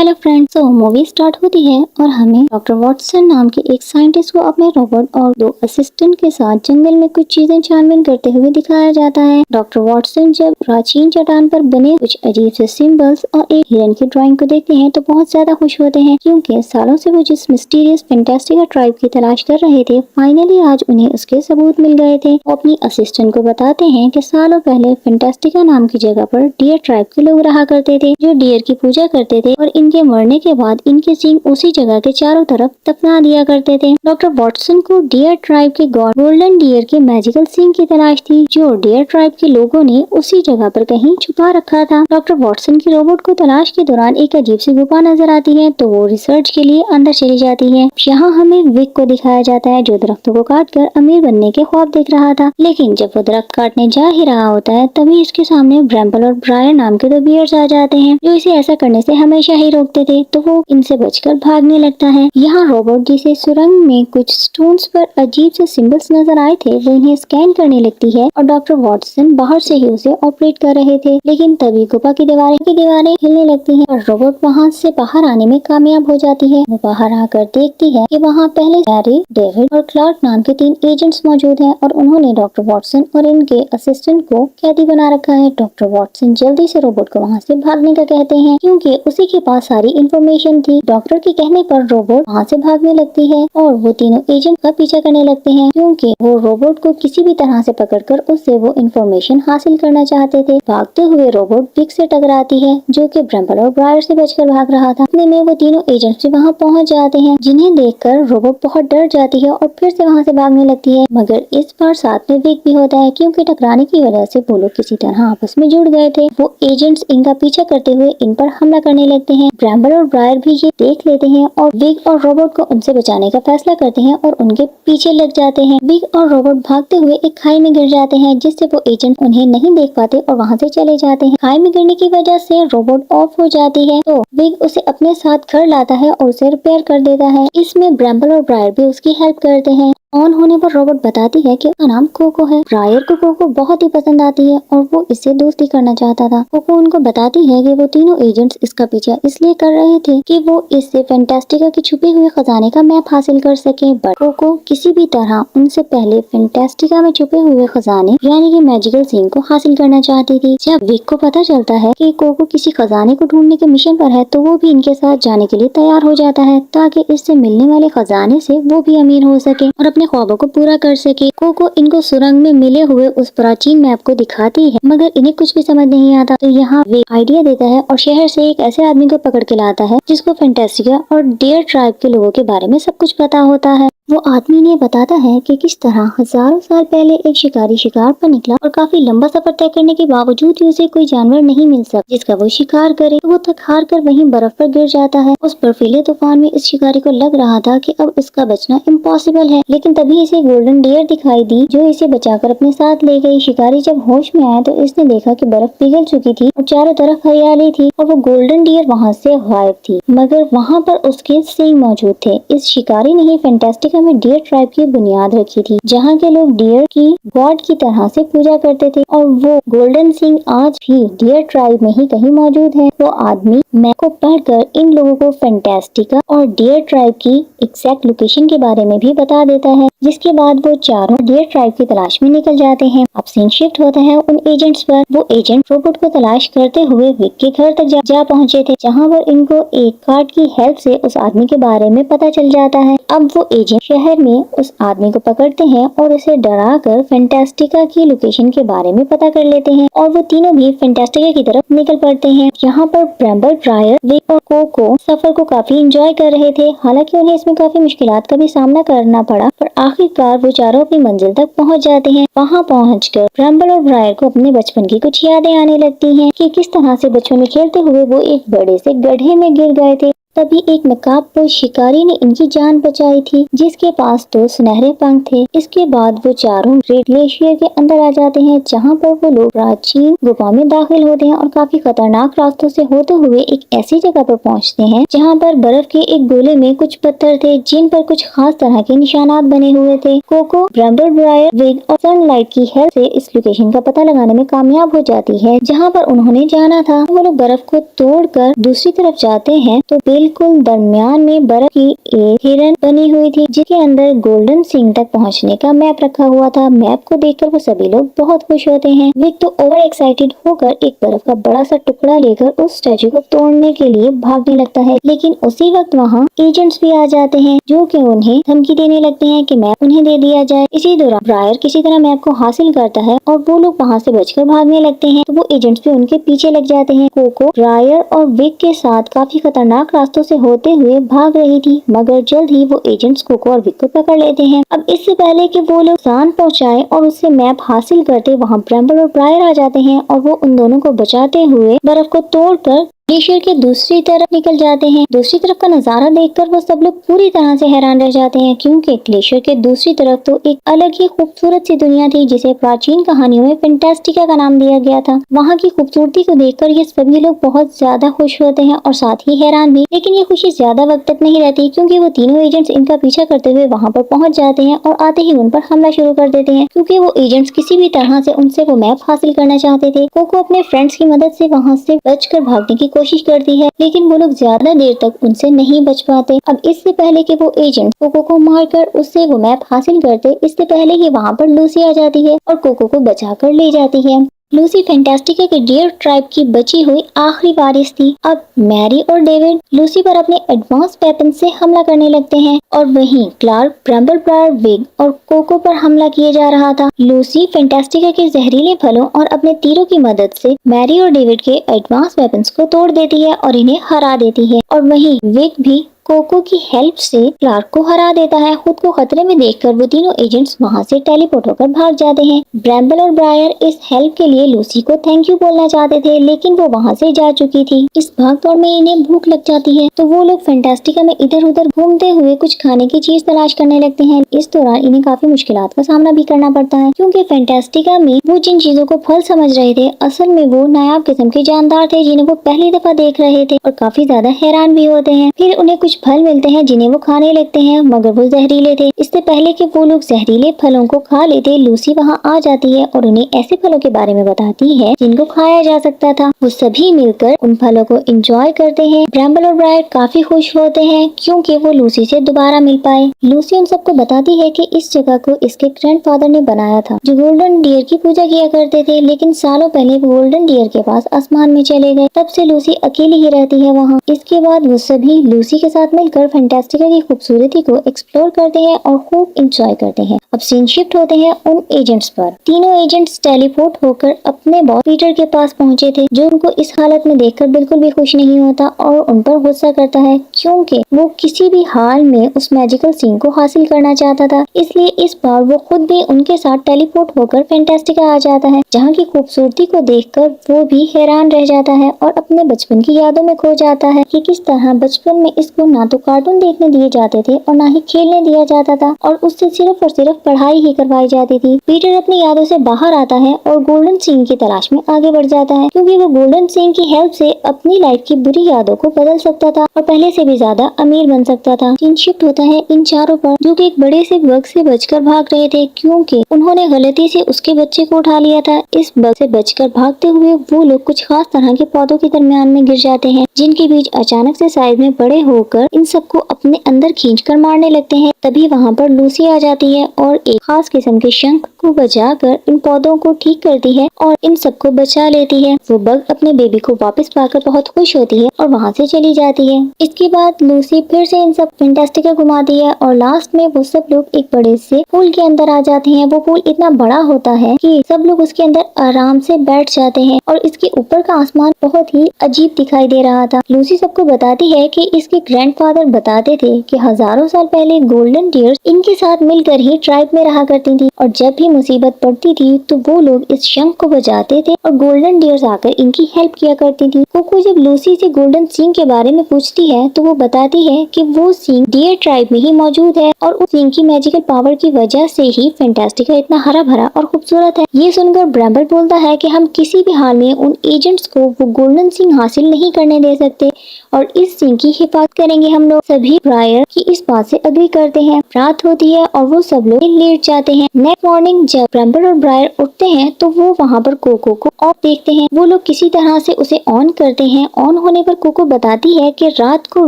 Hello friends, तो movie start होती है और हमें डॉक्टर वॉटसन नाम के एक साइंटिस्ट को अपने रोबोट और दो असिस्टेंट के साथ जंगल में कुछ चीजें छानबीन करते हुए दिखाया जाता है। डॉक्टर वॉटसन जब प्राचीन चट्टान पर बने कुछ अजीब से सिंबल्स और एक हिरन की ड्राइंग को देखते हैं तो बहुत ज्यादा खुश होते हैं, क्योंकि सालों से वो जिस मिस्टीरियस फैंटास्टिका ट्राइब की तलाश कर रहे थे, फाइनली आज उन्हें उसके सबूत मिल गए थे। वो अपनी असिस्टेंट को बताते हैं कि सालों पहले फैंटास्टिका नाम की जगह पर डियर ट्राइब के लोग रहा करते थे, जो डियर की पूजा करते थे और इनके मरने के बाद इनके सींग उसी जगह के चारों तरफ दफना दिया करते थे। डॉक्टर वॉटसन को डियर ट्राइब के गॉड गोल्डन डियर के मैजिकल सींग की तलाश थी, जो डियर ट्राइब के लोगों ने उसी जगह पर कहीं छुपा रखा था। डॉक्टर वॉटसन की रोबोट को तलाश के दौरान एक अजीब सी गुफा नजर आती है, तो वो रिसर्च के लिए अंदर चली जाती है। यहाँ हमें विक को दिखाया जाता है, जो दरख्तों को काटकर अमीर बनने के ख्वाब देख रहा था, लेकिन जब वो दरख्त काटने जा ही रहा होता है तभी इसके सामने ब्रैम्पल और ब्रायर नाम के दो बियर्स आ जाते हैं, जो इसे ऐसा करने से हमेशा ही रोकते थे, तो वो इनसे बचकर भागने लगता है। यहाँ रोबोट जिसे सुरंग में कुछ स्टोन्स पर अजीब से सिंबल्स नजर आए थे, वो इन्हें स्कैन करने लगती है और डॉक्टर वॉटसन बाहर से ही उसे ऑपरेट कर रहे थे, लेकिन तभी गुफा की दीवारें हिलने लगती हैं और रोबोट वहाँ से बाहर आने में कामयाब हो जाती है। वो बाहर आकर देखती है कि वहाँ पहले हैरी, डेविड और क्लार्क नाम के 3 एजेंट्स मौजूद हैं और उन्होंने डॉक्टर वॉटसन और इनके असिस्टेंट को कैदी बना रखा है। डॉक्टर वॉटसन जल्दी से रोबोट को वहाँ से भागने का कहते हैं, क्योंकि उसी के पास सारी इंफॉर्मेशन थी। डॉक्टर के कहने पर रोबोट वहाँ से भागने लगती है और वो तीनों एजेंट का पीछा करने लगते हैं, क्योंकि वो रोबोट को किसी भी तरह से पकड़कर उससे वो इंफॉर्मेशन हासिल करना चाहते थे। भागते हुए रोबोट विक से टकराती है, जो कि ब्रैम्पल और ब्रायर से बचकर भाग रहा था। इतने में वो तीनों एजेंट्स भी वहाँ पहुँच जाते हैं, जिन्हें देखकर रोबोट बहुत डर जाती है और फिर से वहाँ से भागने लगती है, मगर इस बार साथ में विक भी होता है, क्योंकि टकराने की वजह से वो लोग किसी तरह आपस में जुड़ गए थे। वो एजेंट्स इनका पीछा करते हुए इन पर हमला करने लगते हैं। ब्रैम्पल और ब्रायर भी ये देख लेते हैं और विक और रोबोट को उनसे बचाने का फैसला करते हैं और उनके पीछे लग जाते हैं। विक और रोबोट भागते हुए एक खाई में गिर जाते हैं, जिससे वो एजेंट उन्हें नहीं देख पाते और वहाँ से चले जाते हैं। खाई में गिरने की वजह से रोबोट ऑफ हो जाती है, तो विक उसे अपने साथ घर लाता है और उसे रिपेयर कर देता है। इसमें ब्रैम्पल और ब्रायर भी उसकी हेल्प करते हैं। ऑन होने पर रोबोट बताती है कि उसका नाम कोको है। ब्रायर को कोको बहुत ही पसंद आती है और वो इससे दोस्ती करना चाहता था। कोको उनको बताती है कि वो तीनों एजेंट्स इसका पीछा इसलिए कर रहे थे कि वो इससे फैंटास्टिका के छुपे हुए खजाने का मैप हासिल कर सके, बट कोको किसी भी तरह उनसे पहले फैंटास्टिका में छुपे हुए खजाने यानी कि मैजिकल सींग को हासिल करना चाहती थी। जब विक को पता चलता है कि कोको किसी खजाने को ढूंढने के मिशन पर है, तो वो भी इनके साथ जाने के लिए तैयार हो जाता है, ताकि इससे मिलने वाले खजाने से वो भी अमीर हो सके और अपने ख्वाबों को पूरा कर सके। कोको इनको सुरंग में मिले हुए उस प्राचीन मैप को दिखाती है, मगर इन्हें कुछ भी समझ नहीं आता, तो यहाँ वे आइडिया देता है और शहर से एक ऐसे आदमी को पकड़ के लाता है जिसको फैंटास्टिका और डियर ट्राइब के लोगों के बारे में सब कुछ पता होता है। वो आदमी ने बताता है कि किस तरह हजारों साल पहले एक शिकारी शिकार पर निकला और काफी लंबा सफर तय करने के बावजूद ही उसे कोई जानवर नहीं मिल सका जिसका वो शिकार करे, तो वो थक हार कर वहीं बर्फ पर गिर जाता है। उस बर्फीले तूफान में इस शिकारी को लग रहा था कि अब इसका बचना इम्पॉसिबल है, लेकिन तभी इसे गोल्डन डियर दिखाई दी, जो इसे बचाकर अपने साथ ले गई। शिकारी जब होश में आया तो इसने देखा कि बर्फ पिघल चुकी थी और चारों तरफ हरियाली थी और वो गोल्डन डियर वहाँ से गायब थी, मगर वहाँ पर उसके सींग मौजूद थे। इस शिकारी ने ही फैंटास्टिका में डियर ट्राइब की बुनियाद रखी थी, जहाँ के लोग डियर की गॉड की तरह से पूजा करते थे और वो गोल्डन सींग आज भी डियर ट्राइब में ही कहीं मौजूद है। वो आदमी मैप को पढ़कर इन लोगों को फैंटास्टिका और डियर ट्राइब की एग्जैक्ट लोकेशन के बारे में भी बता देता है, जिसके बाद वो चारों डियर ट्राइब की तलाश में निकल जाते हैं। अब सीन शिफ्ट होता है उन एजेंट्स पर। वो एजेंट रोबोट को तलाश करते हुए विक के घर तक जा पहुँचे थे, जहाँ पर इनको एक कार्ड की हेल्प से उस आदमी के बारे में पता चल जाता है। अब वो एजेंट शहर में उस आदमी को पकड़ते हैं और उसे डरा कर फैंटास्टिका की लोकेशन के बारे में पता कर लेते हैं और वो तीनों भी फैंटास्टिका की तरफ निकल पड़ते हैं। यहाँ पर ब्रैम्पल, ब्रायर, विक और कोको सफर को काफी एंजॉय कर रहे थे। हालांकि उन्हें इसमें काफी मुश्किलात का भी सामना करना पड़ा, पर आखिरकार वो चारों अपनी मंजिल तक पहुँच जाते हैं। वहाँ पहुँचकर ब्रैम्पल और ब्रायर को अपने बचपन की कुछ यादें आने लगती हैं कि किस तरह से बचपन में खेलते हुए वो एक बड़े से गड्ढे में गिर गए थे तभी एक नकाबपोश शिकारी ने इनकी जान बचाई थी, जिसके पास 2 सुनहरे पंख थे। इसके बाद वो चारों ग्रेट ग्लेशियर के अंदर आ जाते हैं, जहाँ पर वो लोग प्राचीन गुफा में दाखिल होते हैं और काफी खतरनाक रास्तों से होते हुए एक ऐसी जगह पर पहुँचते हैं जहाँ पर बर्फ के एक गोले में कुछ पत्थर थे, जिन पर कुछ खास तरह के निशानात बने हुए थे। कोको, ब्रम्बल ब्रायर, विग और सनलाइट की हेल्प से इस लोकेशन का पता लगाने में कामयाब हो जाती है, जहाँ पर उन्होंने जाना था। वो लोग बर्फ को तोड़कर दूसरी तरफ जाते हैं तो बिल्कुल दरमियान में बर्फ की एक हिरन बनी हुई थी, जिसके अंदर गोल्डन सिंह तक पहुँचने का मैप रखा हुआ था। मैप को देखकर वो सभी लोग बहुत खुश होते हैं। विग तो ओवर एक्साइटेड होकर एक बर्फ का बड़ा सा टुकड़ा लेकर उस स्टैचू को तोड़ने के लिए भागने लगता है, लेकिन उसी वक्त वहाँ एजेंट्स भी आ जाते हैं, जो कि उन्हें धमकी देने लगते हैं कि मैप उन्हें दे दिया जाए। इसी दौरान ब्रायर किसी तरह मैप को हासिल करता है और वो लोग वहाँ से बचकर भागने लगते हैं, तो वो एजेंट्स भी उनके पीछे लग जाते हैं। कोको ब्रायर और विग के साथ काफी खतरनाक रास्तों से होते हुए भाग रही थी, मगर जल्द ही वो एजेंट्स कोको और विग को पकड़ लेते हैं। अब इससे पहले कि वो लोग नुकसान पहुँचाए और उससे मैप हासिल करते, वहाँ ब्रम्बल और ब्रायर आ जाते हैं और वो उन दोनों को बचाते हुए बर्फ को तोड़कर ग्लेशियर के दूसरी तरफ निकल जाते हैं। दूसरी तरफ का नजारा देखकर वो सब लोग पूरी तरह से हैरान रह जाते हैं, क्योंकि ग्लेशियर के दूसरी तरफ तो एक अलग ही खूबसूरत सी दुनिया थी, जिसे प्राचीन कहानियों में फैंटास्टिका का नाम दिया गया था। वहाँ की खूबसूरती को देखकर ये सभी लोग बहुत ज्यादा खुश होते हैं और साथ ही हैरान भी, लेकिन ये खुशी ज्यादा वक्त तक नहीं रहती, क्योंकि वो तीनों एजेंट्स इनका पीछा करते हुए वहाँ पर पहुँच जाते हैं और आते ही उन पर हमला शुरू कर देते हैं, क्योंकि वो एजेंट्स किसी भी तरह से उनसे वो मैप हासिल करना चाहते थे। कोको अपने फ्रेंड्स की मदद से वहाँ से बचकर भागने की कोशिश करती है, लेकिन वो लोग ज्यादा देर तक उनसे नहीं बच पाते। अब इससे पहले कि वो एजेंट कोको को मारकर उससे वो मैप हासिल करते, इससे पहले ही वहाँ पर लूसी आ जाती है और कोको को बचाकर ले जाती है। लूसी फैंटास्टिका के डियर ट्राइब की बची हुई आखिरी वारिस थी। अब मैरी और डेविड लूसी पर अपने एडवांस वेपन से हमला करने लगते हैं और वहीं क्लार्क, ब्रम्बल ब्रायर, विग और कोको पर हमला किया जा रहा था। लूसी फैंटास्टिका के जहरीले फलों और अपने तीरों की मदद से मैरी और डेविड के एडवांस वेपन्स को तोड़ देती है और इन्हें हरा देती है, और वहीं विग भी कोको की हेल्प से क्लार्क को हरा देता है। खुद को खतरे में देखकर वो तीनों एजेंट्स वहाँ से टेलीपोर्ट होकर भाग जाते हैं। ब्रम्बल और ब्रायर इस हेल्प के लिए लूसी को थैंक यू बोलना चाहते थे, लेकिन वो वहाँ से जा चुकी थी। इस भागदौड़ में इन्हें भूख लग जाती है, तो वो लोग फैंटास्टिका में इधर उधर घूमते हुए कुछ खाने की चीज तलाश करने लगते हैं। इस दौरान इन्हें काफी मुश्किलात का सामना भी करना पड़ता है, क्योंकि फैंटास्टिका में वो जिन चीजों को फल समझ रहे थे, असल में वो नायाब किस्म के जानदार थे, जिन्हें वो पहली दफा देख रहे थे और काफी ज्यादा हैरान भी होते हैं। फिर उन्हें कुछ फल मिलते हैं जिन्हें वो खाने लगते हैं, मगर वो जहरीले थे। इससे पहले कि वो लोग जहरीले फलों को खा लेते, लूसी वहाँ आ जाती है और उन्हें ऐसे फलों के बारे में बताती है जिनको खाया जा सकता था। वो सभी मिलकर उन फलों को एंजॉय करते हैं। ब्रम्बल और ब्रायर काफी खुश होते हैं, क्योंकि वो लूसी से दोबारा मिल पाए। लूसी उन सबको बताती है कि इस जगह को इसके ग्रैंडफादर ने बनाया था, जो गोल्डन डियर की पूजा किया करते थे, लेकिन सालों पहले वो गोल्डन डियर के पास आसमान में चले गए। तब से लूसी अकेली ही रहती है वहाँ। इसके बाद वो सभी लूसी के साथ मिलकर फैंटास्टिका की खूबसूरती को एक्सप्लोर करते हैं और खूब इंजॉय करते हैं। अब सीन शिफ्ट होते हैं उन एजेंट्स पर। तीनों एजेंट्स टेलीपोर्ट होकर अपने बॉस पीटर के पास पहुंचे थे, जो उनको इस हालत में देखकर बिल्कुल भी खुश नहीं होता और उन पर गुस्सा करता है, क्योंकि वो किसी भी हाल में उस मैजिकल सीन को हासिल करना चाहता था। इसलिए इस बार वो खुद भी उनके साथ टेलीपोर्ट होकर फैंटास्टिका आ जाता है, जहाँ की खूबसूरती को देखकर वो भी हैरान रह जाता है और अपने बचपन की यादों में खो जाता है कि किस तरह बचपन में इसको ना तो कार्टून देखने दिए जाते थे और ना ही खेलने दिया जाता था, और उससे सिर्फ और सिर्फ पढ़ाई ही करवाई जाती थी। पीटर अपनी यादों से बाहर आता है और गोल्डन सीन की तलाश में आगे बढ़ जाता है, क्योंकि वो गोल्डन सीन की हेल्प से अपनी लाइफ की बुरी यादों को बदल सकता था और पहले से भी ज्यादा अमीर बन सकता था। सीन शिफ्ट होता है इन चारों पर, जो कि एक बड़े से बग से बचकर भाग रहे थे, क्योंकि उन्होंने गलती से उसके बच्चे को उठा लिया था। इस बग से बचकर भागते हुए वो लोग कुछ खास तरह के पौधों के दरमियान में गिर जाते हैं, जिनके बीज अचानक से साइज में बड़े होकर इन सबको अपने अंदर खींचकर मारने लगते हैं। तभी वहाँ पर लूसी आ जाती है और एक खास किस्म के शंख को बजाकर इन पौधों को ठीक करती है और इन सबको बचा लेती है। वो बग अपने बेबी को वापस पाकर बहुत खुश होती है और वहाँ से चली जाती है। इसके बाद लूसी फिर से इन सब फैंटास्टिका घुमाती है और लास्ट में वो सब लोग एक बड़े से पूल के अंदर आ जाते हैं। वो पूल इतना बड़ा होता है कि सब लोग उसके अंदर आराम से बैठ जाते हैं और इसके ऊपर का आसमान बहुत ही अजीब दिखाई दे रहा था। लूसी सबको बताती है कि इसके ग्रैंडफादर बताते थे कि हजारों साल पहले गोल्डन डियर्स इनके साथ मिलकर ही ट्राइब में रहा करती थी और जब भी मुसीबत पड़ती थी तो वो लोग इस शंख को बजाते थे और गोल्डन डियर्स आकर इनकी हेल्प किया करती थी। कोको जब लूसी से गोल्डन सींग के बारे में पूछती है तो वो बताती है कि वो सींग डियर ट्राइब में ही मौजूद है और उस सींग की मैजिकल पावर की वजह से ही फैंटास्टिका इतना हरा भरा और खूबसूरत है। ये सुनकर ब्रैम्बल बोलता है कि हम किसी भी हाल में उन एजेंट्स को वो गोल्डन सींग हासिल नहीं करने दे सकते और इस सींग की हिफाजत करेंगे हम लोग। सभी ब्रायर की इस बात से अग्री करते हैं। रात होती है और वो सब लोग लेट जाते हैं। नेक्स्ट मॉर्निंग जब ब्रैम्बल और ब्रायर उठते हैं तो वो वहाँ पर कोको को ऑफ देखते हैं। वो लोग किसी तरह से उसे ऑन करते हैं। ऑन होने पर कोको बताती है कि रात को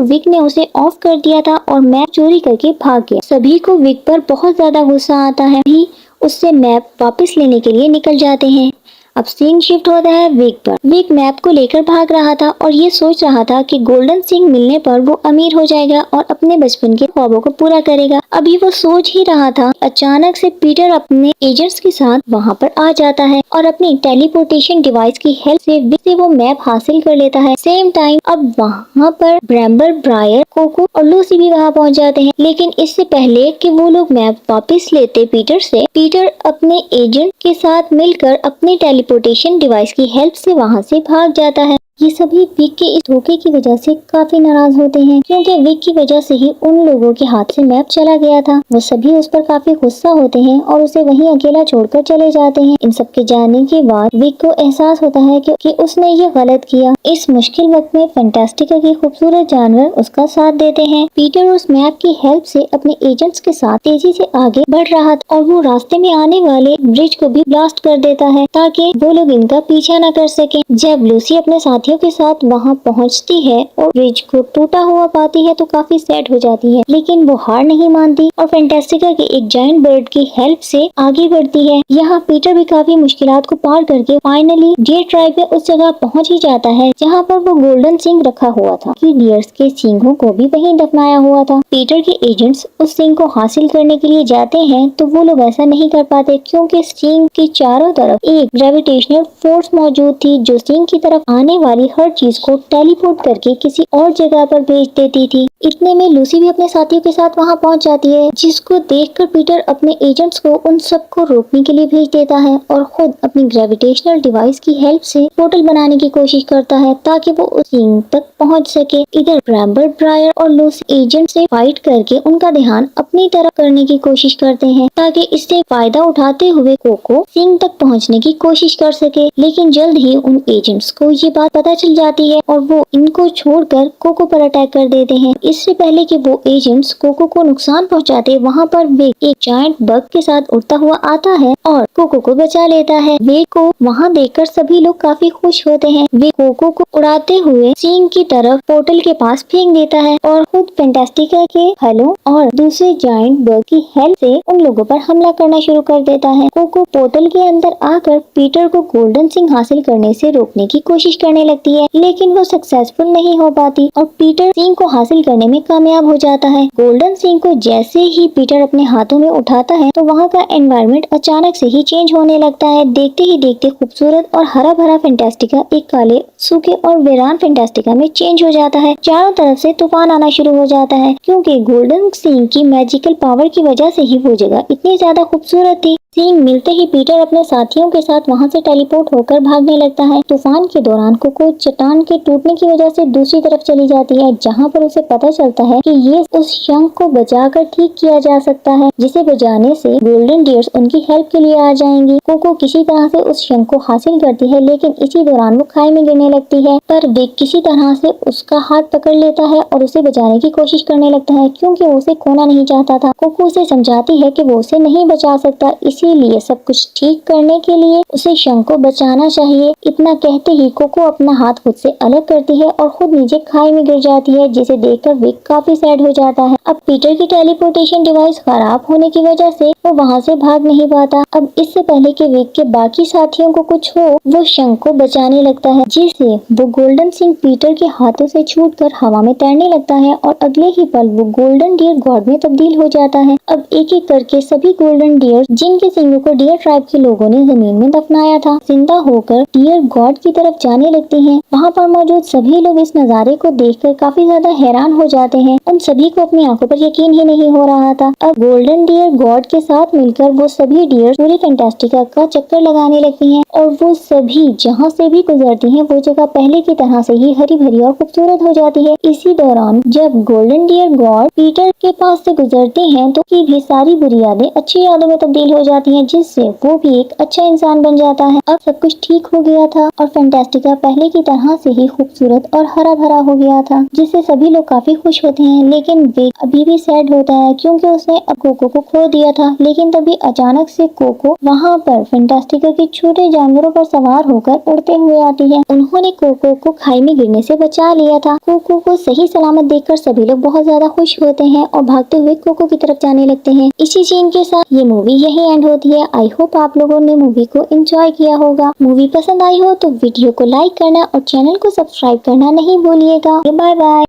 विक ने उसे ऑफ कर दिया था और मैप चोरी करके भाग गया। सभी को विक पर बहुत ज्यादा गुस्सा आता है। भी उससे मैप वापस लेने के लिए निकल जाते हैं। अब सीन शिफ्ट होता है विक पर। विक मैप को लेकर भाग रहा था और ये सोच रहा था कि गोल्डन सिंह मिलने पर वो अमीर हो जाएगा और अपने बचपन के ख्वाबों को पूरा करेगा। अभी वो सोच ही रहा था, अचानक से पीटर अपने एजेंट्स के साथ वहाँ पर आ जाता है और अपनी टेलीपोर्टेशन डिवाइस की हेल्प से विक से वो मैप हासिल कर लेता है। सेम टाइम अब वहाँ पर ब्रैम्बल, ब्रायर, कोको और लूसी भी वहाँ पहुँच जाते हैं। लेकिन इससे पहले कि वो लोग मैप वापस लेते पीटर से, पीटर अपने एजेंट के साथ मिलकर अपनी टेलीपोर्टेशन डिवाइस की हेल्प से वहां से भाग जाता है। ये सभी विक के इस धोखे की वजह से काफी नाराज होते हैं क्योंकि विक की वजह से ही उन लोगों के हाथ से मैप चला गया था। वो सभी उस पर काफी गुस्सा होते हैं और उसे वहीं अकेला छोड़कर चले जाते हैं। इन सब के जाने के बाद विक को एहसास होता है कि उसने ये गलत किया। इस मुश्किल वक्त में फैंटास्टिका के खूबसूरत जानवर उसका साथ देते हैं। पीटर उस मैप की हेल्प से अपने एजेंट्स के साथ तेजी से आगे बढ़ रहा था और वो रास्ते में आने वाले ब्रिज को भी ब्लास्ट कर देता है ताकि वो लोग इनका पीछा न कर सके। जब लूसी अपने साथियों के साथ वहां पहुंचती है और ब्रिज को टूटा हुआ पाती है तो काफी सैड हो जाती है, लेकिन वो हार नहीं मानती और फैंटास्टिका के एक जायंट बर्ड की हेल्प से आगे बढ़ती है। यहाँ पीटर भी काफी मुश्किलात को पार करके फाइनली डियर ट्राइब में उस जगह पहुंच ही जाता है जहाँ पर वो गोल्डन सिंह रखा हुआ था कि डियर्स के सिंघों को भी वहीं दफनाया हुआ था। पीटर के एजेंट्स उस सिंह को हासिल करने के लिए जाते हैं तो वो लोग ऐसा नहीं कर पाते क्योंकि सिंह के चारों तरफ एक ग्रेविटेशनल फोर्स मौजूद थी जो सिंह की तरफ आने वाली हर चीज को टेलीपोर्ट करके किसी और जगह पर भेज देती थी। इतने में लूसी भी अपने साथियों के साथ वहां पहुंच जाती है, जिसको देखकर पीटर अपने एजेंट्स को उन सबको रोकने के लिए भेज देता है और खुद अपनी ग्रेविटेशनल डिवाइस की हेल्प से पोर्टल बनाने की कोशिश करता है ताकि वो उस सिंह तक पहुंच सके। इधर ब्रैम्बल, ब्रायर और लूसी एजेंट से फाइट करके उनका ध्यान अपनी तरफ करने की कोशिश करते हैं ताकि इससे फायदा उठाते हुए कोको सिंह तक पहुंचने की कोशिश कर सके। लेकिन जल्द ही उन एजेंट्स को ये बात पता चल जाती है और वो इनको छोड़कर कोको पर अटैक कर देते हैं। इससे पहले कि वो एजेंट्स कोको को नुकसान पहुंचाते, वहां पर वेग एक जायंट बग के साथ उड़ता हुआ आता है और कोको को बचा लेता है। वेग को वहां देखकर सभी लोग काफी खुश होते हैं। वे कोको को उड़ाते हुए सिंह की तरफ पोर्टल के पास फेंक देता है और खुद फैंटास्टिका के हलों और दूसरे जायंट बग की हेल्प से उन लोगों पर हमला करना शुरू कर देता है। कोको पोर्टल के अंदर आकर पीटर को गोल्डन सिंह हासिल करने से रोकने की कोशिश करने लगती है, लेकिन वो सक्सेसफुल नहीं हो पाती और पीटर सिंह को हासिल करने में कामयाब हो जाता है। गोल्डन सिंह को जैसे ही पीटर अपने हाथों में उठाता है तो वहाँ का एनवायरनमेंट अचानक से ही चेंज होने लगता है। देखते ही देखते खूबसूरत और हरा भरा फैंटास्टिका एक काले, सूखे और वीरान फैंटास्टिका में चेंज हो जाता है। चारों तरफ से तूफान आना शुरू हो जाता है क्योंकि गोल्डन सिंह की मैजिकल पावर की वजह से ही वो जगह इतनी ज्यादा खूबसूरत थी। सिंह मिलते ही पीटर अपने साथियों के साथ वहां से टेलीपोर्ट होकर भागने लगता है। तूफान के दौरान कोको चट्टान के टूटने की वजह से दूसरी तरफ चली जाती है जहां पर उसे पता चलता है कि ये उस शंख को बचाकर ठीक किया जा सकता है, जिसे बचाने से गोल्डन डियर्स उनकी हेल्प के लिए आ जाएंगी। कोको किसी तरह से उस शंख को हासिल करती है, लेकिन इसी दौरान वो खाई में गिरने लगती है, पर विक किसी तरह से उसका हाथ पकड़ लेता है और उसे बचाने की कोशिश करने लगता है क्योंकि वो उसे खोना नहीं चाहता था। कोको उसे समझाती है कि वो उसे नहीं बचा सकता, इसीलिए सब कुछ ठीक करने के लिए उसे शंख को बचाना चाहिए। इतना कहते ही कोको अपना हाथ खुद से अलग करती है और खुद नीचे खाई में गिर जाती है, जिसे देखकर विक काफी सैड हो जाता है। अब पीटर की टेलीपोर्टेशन डिवाइस खराब होने की वजह से वो वहाँ से भाग नहीं पाता। अब इससे पहले कि विक के बाकी साथियों को कुछ हो, वो शंख को बचाने लगता है, जिससे वो गोल्डन सिंह पीटर के हाथों से छूटकर हवा में तैरने लगता है और अगले ही पल वो गोल्डन डियर गॉड में तब्दील हो जाता है। अब एक एक करके सभी गोल्डन डियर जिनके सिंगों को डियर ट्राइब के लोगों ने जमीन में दफनाया था, जिंदा होकर डियर गॉड की तरफ जाने लगते लगती हैं। वहाँ पर मौजूद सभी लोग इस नज़ारे को देखकर काफी ज्यादा हैरान हो जाते हैं। उन सभी को अपनी आंखों पर यकीन ही नहीं हो रहा था। अब गोल्डन डियर गॉड के साथ मिलकर वो सभी डियर पूरी फैंटास्टिका का चक्कर लगाने लगती हैं और वो सभी जहाँ से भी गुजरती हैं वो जगह पहले की तरह से ही हरी भरी और खूबसूरत हो जाती है। इसी दौरान जब गोल्डन डियर गॉड पीटर के पास से गुजरते हैं तो की भी सारी बुरी यादें अच्छी यादों में तब्दील हो जाती हैं, जिससे वो भी एक अच्छा इंसान बन जाता है। अब सब कुछ ठीक हो गया था और फैंटास्टिका पहले की तरह से ही खूबसूरत और हरा भरा हो गया था, जिससे सभी लोग काफी खुश होते हैं। लेकिन विग अभी भी सैड होता है क्योंकि उसने अब कोको को खो दिया था। लेकिन तभी अचानक से कोको वहाँ पर फैंटास्टिका के छोटे जानवरों पर सवार होकर उड़ते हुए आती है। उन्होंने कोको को खाई में गिरने से बचा लिया था। कोको को सही सलामत देखकर सभी लोग बहुत ज्यादा खुश होते हैं और भागते हुए कोको की तरफ जाने लगते हैं। इसी सीन के साथ ये मूवी यही एंड होती है। आई होप आप लोगों ने मूवी को एंजॉय किया होगा। मूवी पसंद आई हो तो वीडियो को लाइक करना और चैनल को सब्सक्राइब करना नहीं भूलिएगा। Bye bye.